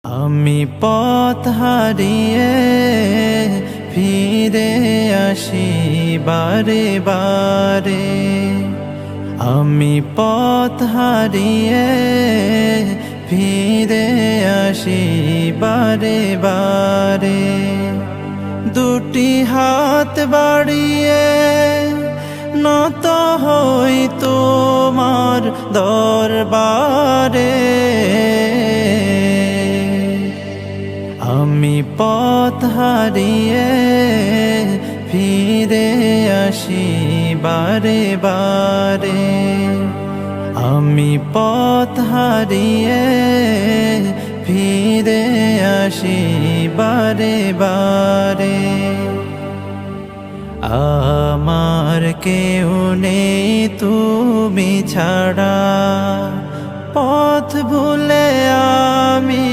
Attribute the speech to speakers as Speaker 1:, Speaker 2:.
Speaker 1: আমি পথ হারিয়ে ফিরে আসি বারে বারে। আমি পথ হারিয়ে ফিরে আসি বারে বারে। দুটি হাত বাড়িয়ে নত হই তোমার দরবারে। আমি পথ হারিয়ে ফিরে আসি বারে বারে। আমি পথ হারিয়ে ফিরে আসি বারে বারে। আমার কেউ নেই তুমি ছাড়া, পথ ভুলে আমি